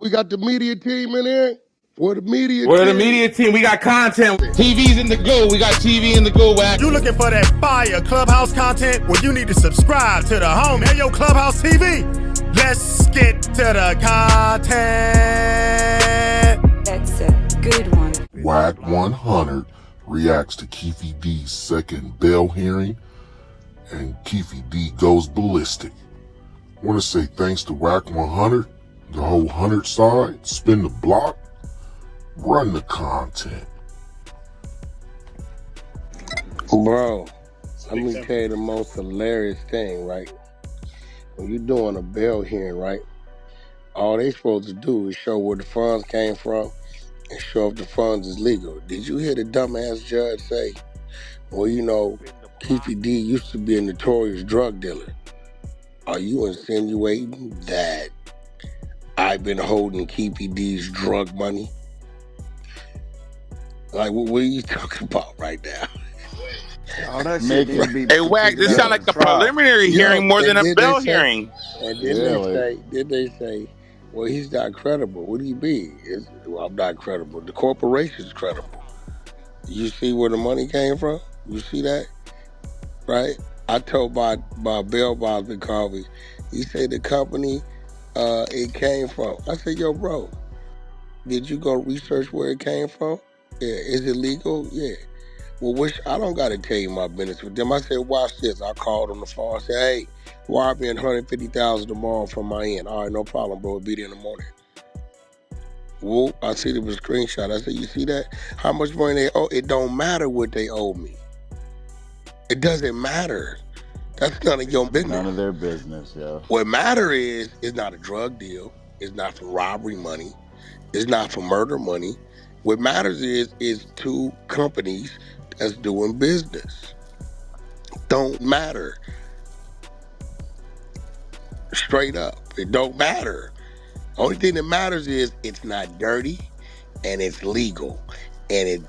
We got the media team in here. We're the media We're the team. media team. We got content. TV's in the go. We got TV in the go, Wack. You looking for that fire Clubhouse content? Well, you need to subscribe to the home. Hey, yo, Clubhouse TV. Let's get to the content. That's a good one. Wack 100 reacts to Keefe D's second bail hearing, and Keefe D goes ballistic. I want to say thanks to Wack 100, the whole 100 side, spin the block, run the content. Bro, let me tell you the most hilarious thing, right? When you're doing a bail hearing, right? All they supposed to do is show where the funds came from and show if the funds is legal. Did you hear the dumbass judge say, well, you know, Keefe D used to be a notorious drug dealer? Are you insinuating that I've been holding Keefe D's drug money? Like, what are you talking about right now? All that shit need to be Hey, Wack, this sound like a preliminary hearing more than a bail hearing. And then they say, well, he's not credible. What do you mean? Well, I'm not credible. The corporation's credible. You see where the money came from? You see that? Right? I told my bail bondsman called me. He said the company it came from. I said, yo, bro, did you go research where it came from? Yeah. Is it legal? Yeah. Well, I don't got to tell you my business with them. I said, watch this. I called on the phone. I said, hey, wire me $150,000 tomorrow from my end. All right, no problem, bro. It'll be there in the morning. Well, I see there was a screenshot. I said, you see that? How much money they owe? It don't matter what they owe me. It doesn't matter. That's none of your business. None of their business, yeah. What matter is, it's not a drug deal. It's not for robbery money. It's not for murder money. What matters is two companies that's doing business. Don't matter. Straight up. It don't matter. Only thing that matters is it's not dirty and it's legal. And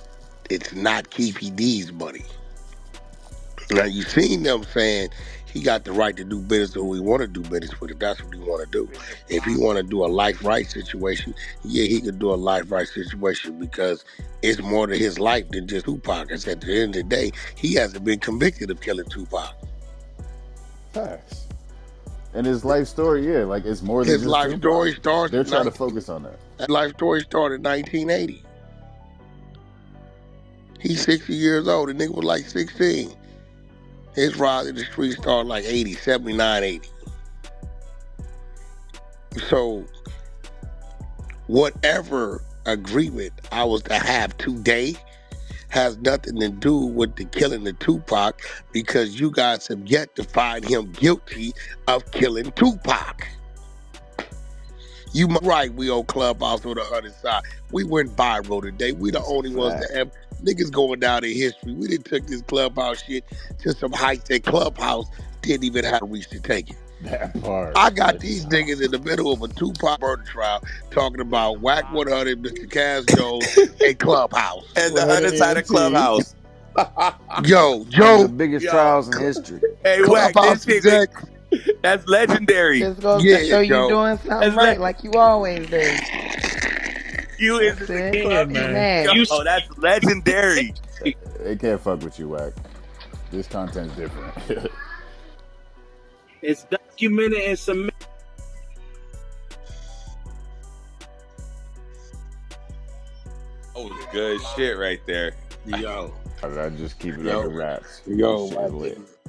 it's not Keefe D's money. Now, you seen them saying he got the right to do business with who he want to do business with, if that's what he want to do. If he want to do a life right situation, yeah, he could do a life right situation because it's more to his life than just Tupac. At the end of the day, he hasn't been convicted of killing Tupac. Facts. And his life story, yeah, like it's more than his just life Tupac. story starts. They're trying to focus on that. That life story started in 1980. He's 60 years old. The nigga was like 16. His rise in the street started like 80, 79, 80. So, whatever agreement I was to have today has nothing to do with the killing of Tupac, because you guys have yet to find him guilty of killing Tupac. You right, we on Clubhouse on the other side. We went viral today. We the only ones that have niggas going down in history. We done took this Clubhouse shit to some heights that Clubhouse didn't even have to reach to take it. That part. I got these niggas in the middle of a Tupac murder trial talking about Wack 100, Mr. Cass Jones, and Clubhouse. And the other side of Clubhouse. Yo, One of the biggest trials in history. Hey, Wack, this shit, that's legendary. Just goes to show you doing something right, like you always do. You is the king, man. Oh, that's legendary. They can't fuck with you, Wack. This content's different. It's documented and submitted. Oh, good shit right there. Yo. I just keep it under wraps.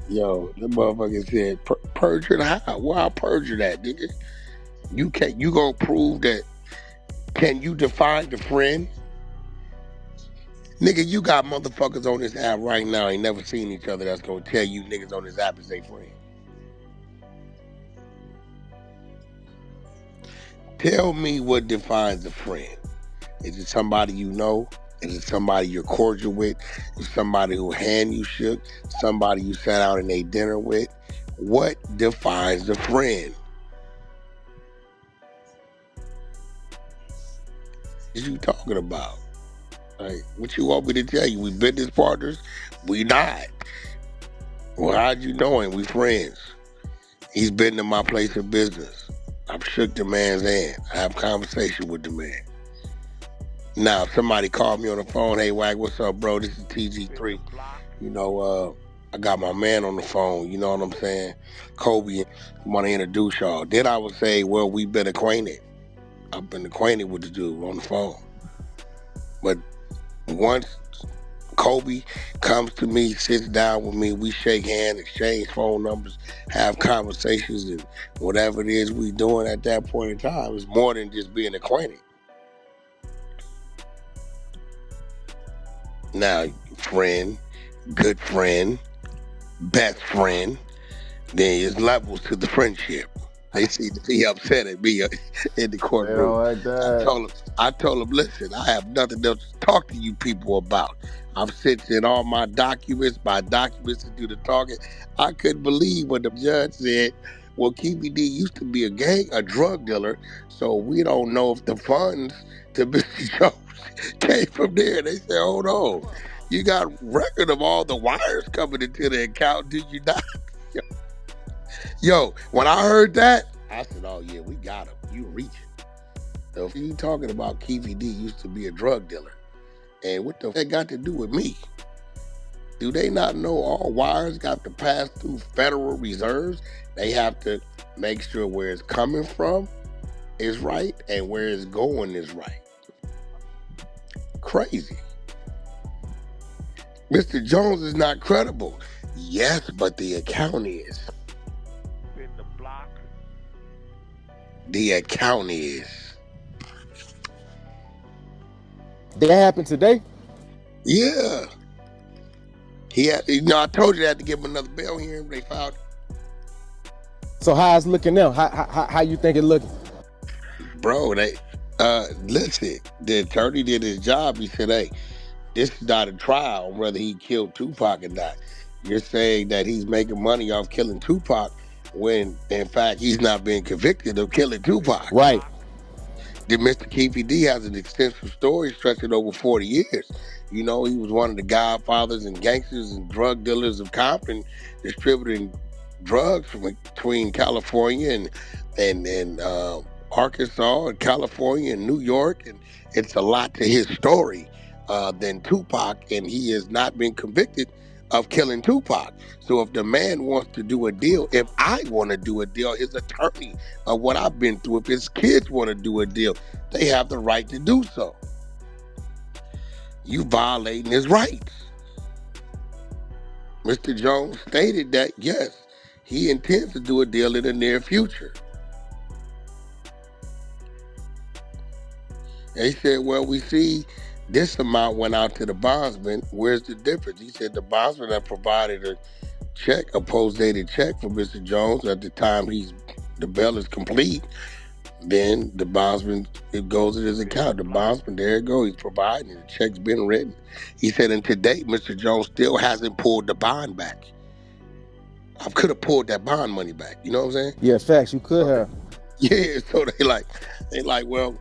Yo, the motherfucker said, perjure how? Why perjure that, nigga? You gonna prove that? Can you define the friend? Nigga, you got motherfuckers on this app right now ain't never seen each other that's gonna tell you niggas on this app is their friend. Tell me what defines a friend. Is it somebody you know? Is it somebody you're cordial with? Is it somebody who hand you shook? Somebody you sat out and ate dinner with? What defines a friend? What you talking about? Like, what you want me to tell you? We business partners? We not. Well, how'd you know him? We friends. He's been to my place of business. I've shook the man's hand. I have conversation with the man. Now, if somebody called me on the phone, hey, Wack, what's up, bro? This is TG3. I got my man on the phone, you know what I'm saying? Kobe, want to introduce y'all. Then I would say, well, we've been acquainted. I've been acquainted with the dude on the phone. But once Kobe comes to me, sits down with me, we shake hands, exchange phone numbers, have conversations, and whatever it is we doing at that point in time is more than just being acquainted. Now, friend, good friend, best friend, there's levels to the friendship. They see he upset at me in the courtroom. Like that. I told him, listen, I have nothing else to talk to you people about. I'm sitting in all my documents to do the talking. I couldn't believe when the judge said, well, Keefe D used to be a drug dealer, so we don't know if the funds to Mr. Jones came from there. They said, hold on. You got record of all the wires coming into the account, did you not? Yo, when I heard that, I said, oh yeah, we got him. You reaching. So if you talking about Keefe D used to be a drug dealer, and what the f that got to do with me? Do they not know all wires got to pass through Federal Reserves? They have to make sure where it's coming from is right and where it's going is right. Crazy. Mr. Jones is not credible. Yes, but the account is. The account is. Did that happen today? Yeah. He had, I told you they had to give him another bail hearing. They filed. So how it's looking now? How you think it looking? Bro, listen, the attorney did his job. He said, hey, this is not a trial on whether he killed Tupac or not. You're saying that he's making money off killing Tupac when, in fact, he's not being convicted of killing Tupac. Right. Then Mr. Keefe D has an extensive story stretching over 40 years. You know, he was one of the godfathers and gangsters and drug dealers of Compton, distributing drugs from between California and Arkansas and California and New York. And it's a lot to his story than Tupac, and he has not been convicted of killing Tupac. So if the man wants to do a deal, if I want to do a deal, his attorney of what I've been through, if his kids want to do a deal, they have the right to do so. You violating his rights. Mr. Jones stated that, yes, he intends to do a deal in the near future. And he said, well, we see this amount went out to the bondsman. Where's the difference? He said the bondsman had provided a check, a post-dated check for Mr. Jones at the time the bail is complete. Then the bondsman, it goes in his account. The bondsman, there it goes. He's providing it. The check's been written. He said, and to date, Mr. Jones still hasn't pulled the bond back. I could have pulled that bond money back. You know what I'm saying? Yeah, facts. You could have. Yeah, so they like, well,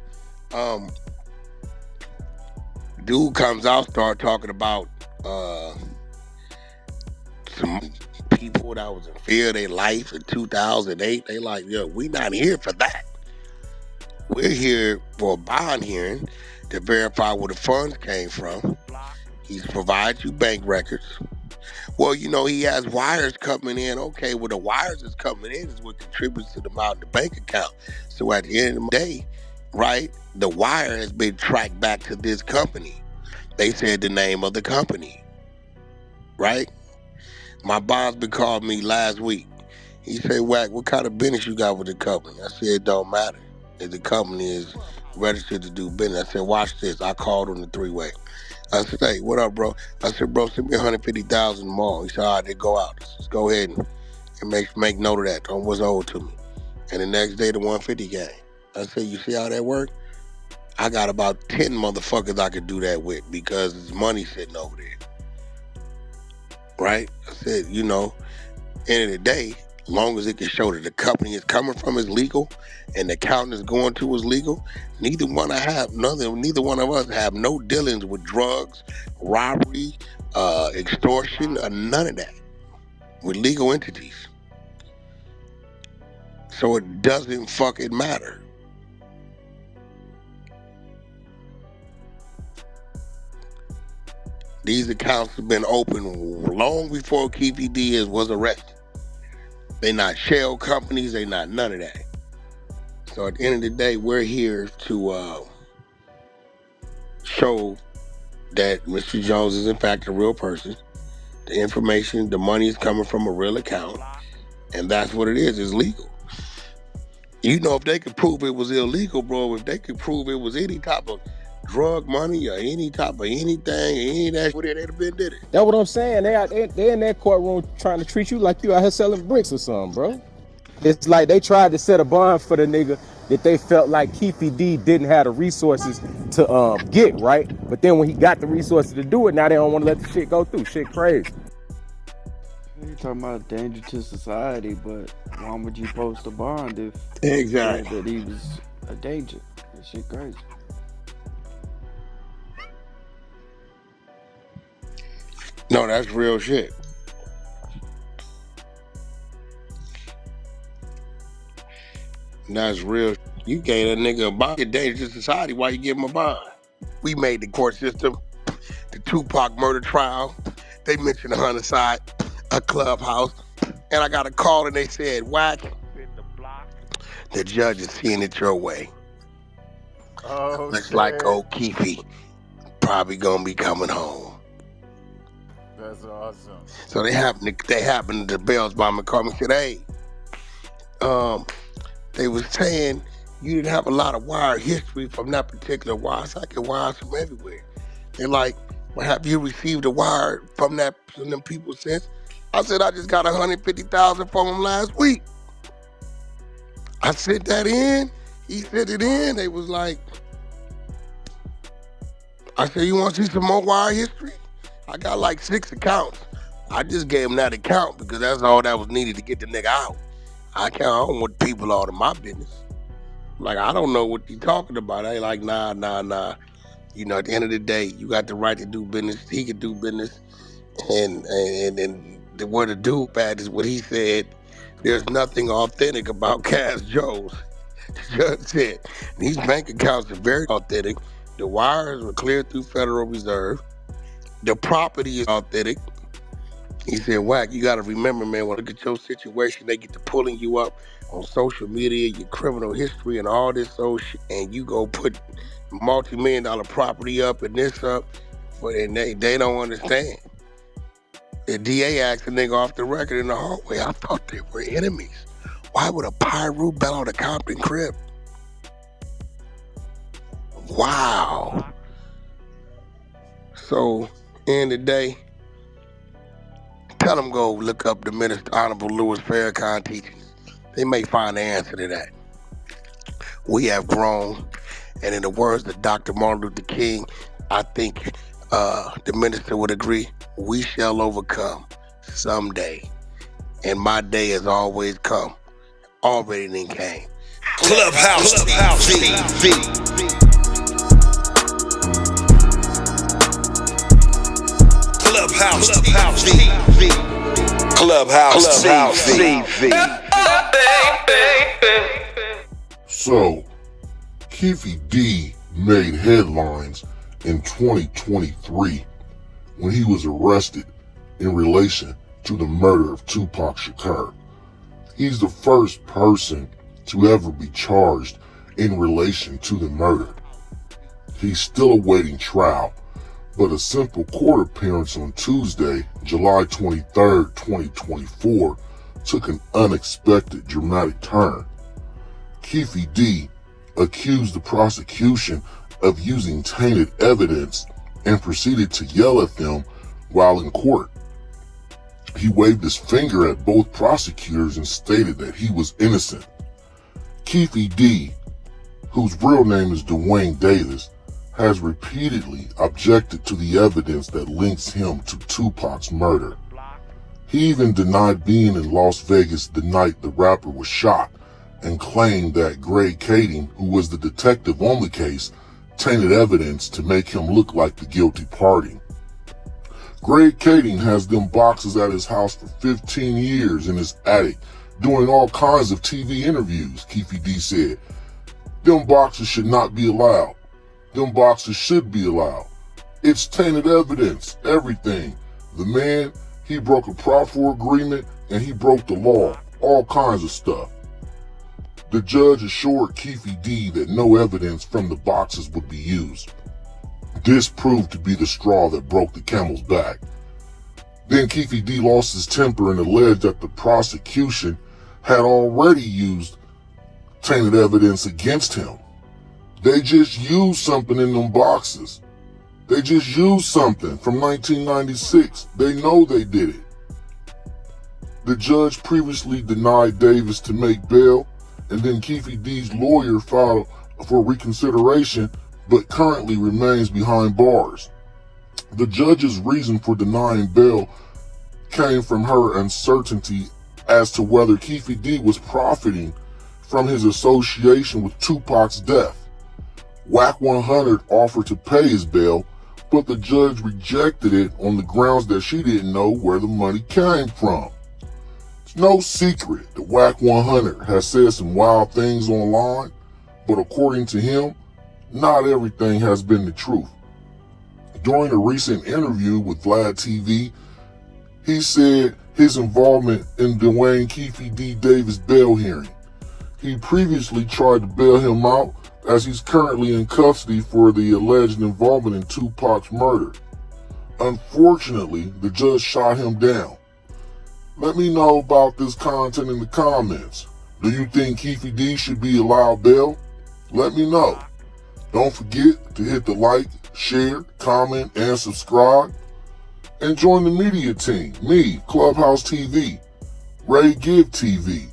dude comes out, start talking about some people that was in fear of their life in 2008. They like, yo, we not here for that. We're here for a bond hearing to verify where the funds came from. He's provided you bank records. Well, you know, he has wires coming in. Okay, well, the wires is coming in is what contributes to the amount in the bank account. So at the end of the day, right, the wire has been tracked back to this company. They said the name of the company, right? My bondsman called me last week. He said, Wack, what kind of business you got with the company? I said, it don't matter. If the company is registered to do business. I said, watch this. I called on the three-way. I said, hey, what up, bro? I said, bro, send me $150,000 tomorrow. He said, all right, then go out. Let's go ahead and make note of that on what's owed to me. And the next day, the 150 came. I said, you see how that worked? I got about 10 motherfuckers I could do that with because there's money sitting over there. Right? I said, you know, end of the day, as long as it can show that the company is coming from is legal and the accountant is going to is legal, neither one of us have no dealings with drugs, robbery, extortion, or none of that. With legal entities. So it doesn't fucking matter. These accounts have been open long before Keefe D was arrested. They not shell companies, they not none of that. So at the end of the day, we're here to show that Mr. Jones is in fact a real person. The information, the money is coming from a real account, and that's what it is. It's legal. You know, if they could prove it was illegal, bro, if they could prove it was any type of drug money or any type of anything, any of that, they'd have been did it. That's what I'm saying. They in that courtroom trying to treat you like you out here selling bricks or something, bro. It's like they tried to set a bond for the nigga that they felt like Keefe D didn't have the resources to get, right? But then when he got the resources to do it, now they don't want to let the shit go through. Shit crazy. You're talking about danger to society, but why would you post a bond if exactly that he was a danger? That shit crazy. No, that's real shit. That's real. You gave a nigga a bond. You're danger to society. Why you give him a bond? We made the court system, the Tupac murder trial. They mentioned a homicide, a Clubhouse, and I got a call and they said, Wack, the judge is seeing it your way. Oh, Looks shit. like old Keefe probably gonna be coming home. That's awesome. So they happened to Bell's bomber called me and said, hey, they was saying you didn't have a lot of wire history from that particular wire. So I get wires from everywhere. They're like, well, have you received a wire from them people since? I said, I just got $150,000 from them last week. I sent that in. He sent it in. They was like, I said, you want to see some more wire history? I got like 6 accounts. I just gave him that account because that's all that was needed to get the nigga out. I don't want people all in my business. Like, I don't know what you talking about. I ain't like, nah. You know, at the end of the day, you got the right to do business. He could do business. And the word to do bad is what he said. There's nothing authentic about Cash Jones. The judge said, these bank accounts are very authentic. The wires were cleared through Federal Reserve. The property is authentic. He said, Wack, you got to remember, man, when I look at your situation, they get to pulling you up on social media, your criminal history and all this old shit, and you go put multi-million-dollar property up and this up, and they don't understand. The DA asked the nigga off the record in the hallway, I thought they were enemies. Why would a Pyru bell on a Compton crib? Wow. So, end of the day, tell them go look up the Minister Honorable Louis Farrakhan teachings. They may find the answer to that. We have grown, and in the words of Dr. Martin Luther King, I think the minister would agree, we shall overcome someday. And my day has always come. Already then came. Clubhouse TV. Clubhouse TV. Clubhouse TV. So, Keefe D made headlines in 2023 when he was arrested in relation to the murder of Tupac Shakur. He's the first person to ever be charged in relation to the murder. He's still awaiting trial, but a simple court appearance on Tuesday, July 23rd, 2024, took an unexpected dramatic turn. Keefe D accused the prosecution of using tainted evidence and proceeded to yell at them while in court. He waved his finger at both prosecutors and stated that he was innocent. Keefe D, whose real name is Dwayne Davis, has repeatedly objected to the evidence that links him to Tupac's murder. He even denied being in Las Vegas the night the rapper was shot and claimed that Greg Kading, who was the detective on the case, tainted evidence to make him look like the guilty party. Greg Kading has them boxes at his house for 15 years in his attic doing all kinds of TV interviews. Keefe D said, them boxers should not be allowed. Them boxers should be allowed. It's tainted evidence, everything. The man, he broke a proffer agreement and he broke the law, all kinds of stuff. The judge assured Keefe D that no evidence from the boxers would be used. This proved to be the straw that broke the camel's back. Then Keefe D lost his temper and alleged that the prosecution had already used tainted evidence against him. They just used something in them boxes. They just used something from 1996. They know they did it. The judge previously denied Davis to make bail, and then Keefe D's lawyer filed for reconsideration, but currently remains behind bars. The judge's reason for denying bail came from her uncertainty as to whether Keefe D was profiting from his association with Tupac's death. Wack 100 offered to pay his bail, but the judge rejected it on the grounds that she didn't know where the money came from. It's no secret that Wack 100 has said some wild things online, but according to him, not everything has been the truth. During a recent interview with Vlad TV, he said his involvement in Dwayne Keefe D. Davis bail hearing. He previously tried to bail him out as he's currently in custody for the alleged involvement in Tupac's murder. Unfortunately, the judge shot him down. Let me know about this content in the comments. Do you think Keefe D should be allowed bail? Let me know. Don't forget to hit the like, share, comment, and subscribe. And join the media team, me, Clubhouse TV, Ray Give TV,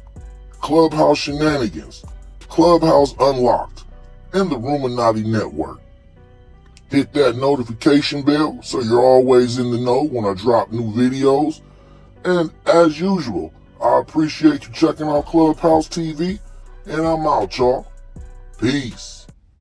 Clubhouse Shenanigans, Clubhouse Unlocked, and the Ruminati Network. Hit that notification bell so you're always in the know when I drop new videos. And as usual, I appreciate you checking out Clubhouse TV, and I'm out, y'all. Peace.